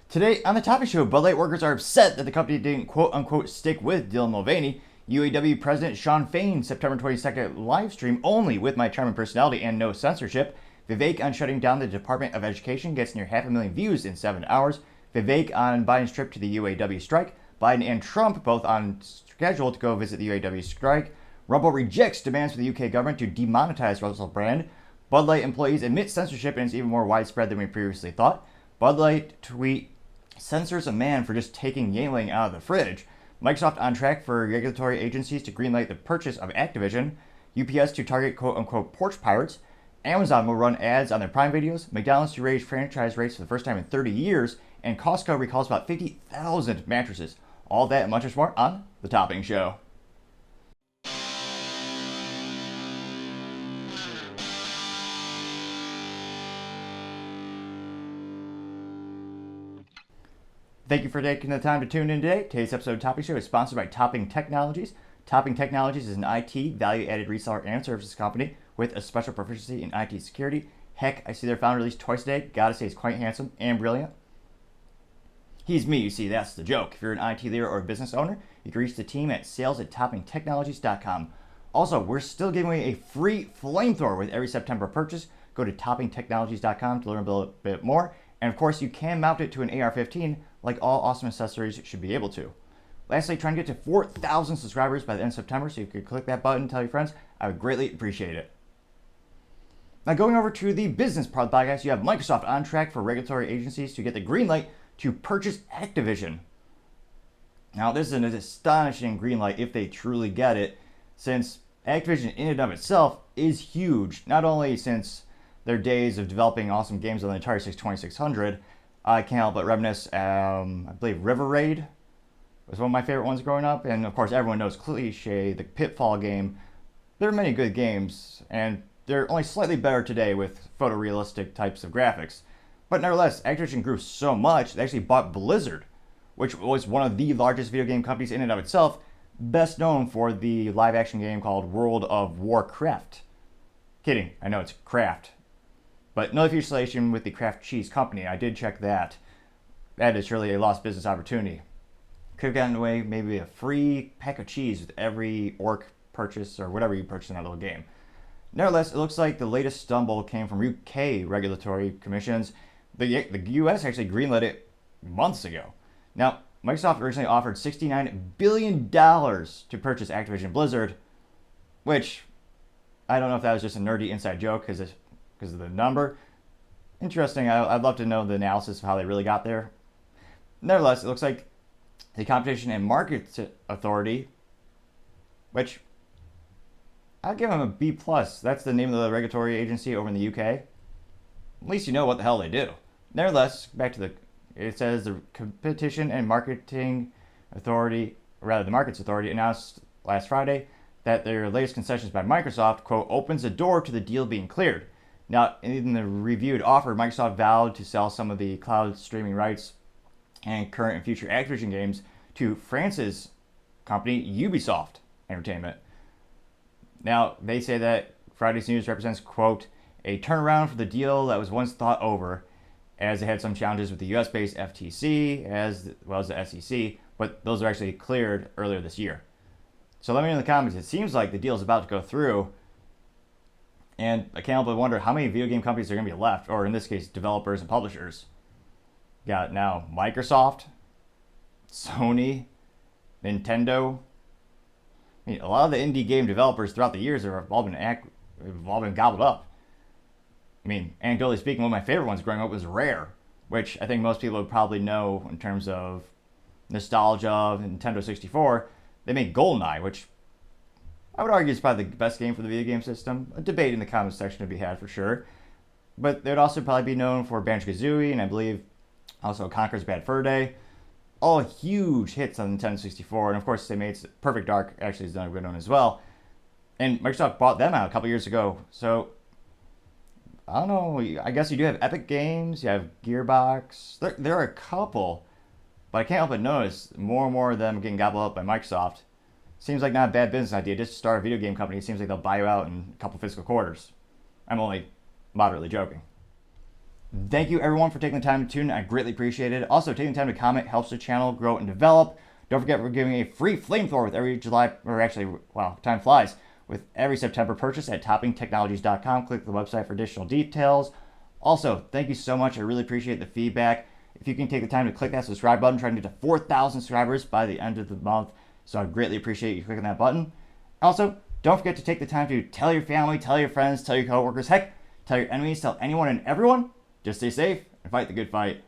Today on the Topic Show, Bud Light workers are upset that the company didn't quote-unquote stick with Dylan Mulvaney. UAW President Sean Fain, September 22nd live stream only with my charming personality and no censorship. Vivek on shutting down the Department of Education gets near 500,000 views in 7 hours. Vivek on Biden's trip to the UAW strike. Biden and Trump both on schedule to go visit the UAW strike. Rumble rejects demands for the UK government to demonetize Russell Brand. Bud Light employees admit censorship and it's even more widespread than we previously thought. Bud Light tweet censors a man for just taking Yingling out of the fridge. Microsoft on track for regulatory agencies to greenlight the purchase of Activision. UPS to target quote-unquote porch pirates. Amazon will run ads on their Prime videos. McDonald's to raise franchise rates for the first time in 30 years. And Costco recalls about 50,000 mattresses. All that and much more on The Topping Show. Thank you for taking the time to tune in today. Today's episode of Topping Show is sponsored by Topping Technologies. Topping Technologies is an IT value-added reseller and services company with a special proficiency in IT security. Heck, I see their founder at least twice a day. Gotta say he's quite handsome and brilliant. He's me, you see, that's the joke. If you're an IT leader or a business owner, you can reach the team at sales@toppingtechnologies.com. Also, we're still giving away a free flamethrower with every September purchase. Go to toppingtechnologies.com to learn a little bit more. And of course, you can mount it to an AR-15 like all awesome accessories should be able to. Lastly, trying to get to 4,000 subscribers by the end of September, so you could click that button and tell your friends. I would greatly appreciate it. Now, going over to the business part of the podcast, you have Microsoft on track for regulatory agencies to get the green light to purchase Activision. Now, this is an astonishing green light if they truly get it, since Activision in and of itself is huge, not only since their days of developing awesome games on the Atari 2600. I can't help but reminisce, I believe River Raid was one of my favorite ones growing up, and of course everyone knows Cliche, the Pitfall game. There are many good games, and they're only slightly better today with photorealistic types of graphics. But nevertheless, Activision grew so much, they actually bought Blizzard, which was one of the largest video game companies in and of itself, best known for the live-action game called World of Warcraft. Kidding, I know it's Craft. But no affiliation with the Kraft Cheese Company. I did check that. That is surely a lost business opportunity. Could have gotten away maybe a free pack of cheese with every orc purchase or whatever you purchase in that little game. Nevertheless, it looks like the latest stumble came from UK regulatory commissions. The US actually greenlit it months ago. Now, Microsoft originally offered $69 billion to purchase Activision Blizzard, which I don't know if that was just a nerdy inside joke because of the number. Interesting. I'd love to know the analysis of how they really got there. Nevertheless, it looks like the Competition and Markets Authority, which I'll give them a B+. That's the name of the regulatory agency over in the UK. At least you know what the hell they do. Nevertheless, back to it says the Competition and Marketing Authority, or rather the Markets Authority, announced last Friday that their latest concessions by Microsoft, quote, opens the door to the deal being cleared. Now, in the reviewed offer, Microsoft vowed to sell some of the cloud streaming rights and current and future Activision games to France's company, Ubisoft Entertainment. Now, they say that Friday's news represents, quote, a turnaround for the deal that was once thought over, as it had some challenges with the US-based FTC as well as the SEC, but those are actually cleared earlier this year. So let me know in the comments. It seems like the deal is about to go through. And I can't help but wonder how many video game companies are going to be left, or in this case, developers and publishers. Got now Microsoft, Sony, Nintendo. I mean, a lot of the indie game developers throughout the years have all been gobbled up. I mean, anecdotally speaking, one of my favorite ones growing up was Rare, which I think most people would probably know in terms of nostalgia of Nintendo 64. They made GoldenEye, which I would argue is probably the best game for the video game system. A debate in the comments section to be had for sure. But they would also probably be known for Banjo-Kazooie, and I believe also Conker's Bad Fur Day. All huge hits on Nintendo 64, and of course they made Perfect Dark, actually is another good one as well. And Microsoft bought them out a couple years ago. So, I don't know, I guess you do have Epic Games, you have Gearbox. There are a couple, but I can't help but notice more and more of them getting gobbled up by Microsoft. Seems like not a bad business idea. Just to start a video game company. It seems like they'll buy you out in a couple fiscal quarters. I'm only moderately joking. Thank you everyone for taking the time to tune in. I greatly appreciate it. Also, taking the time to comment helps the channel grow and develop. Don't forget we're giving a free flamethrower with every July, or actually, wow, time flies, with every September purchase at toppingtechnologies.com. Click the website for additional details. Also, thank you so much. I really appreciate the feedback. If you can take the time to click that subscribe button, trying to get to 4,000 subscribers by the end of the month. So I greatly appreciate you clicking that button. Also, don't forget to take the time to tell your family, tell your friends, tell your coworkers, heck, tell your enemies, tell anyone and everyone. Just stay safe and fight the good fight.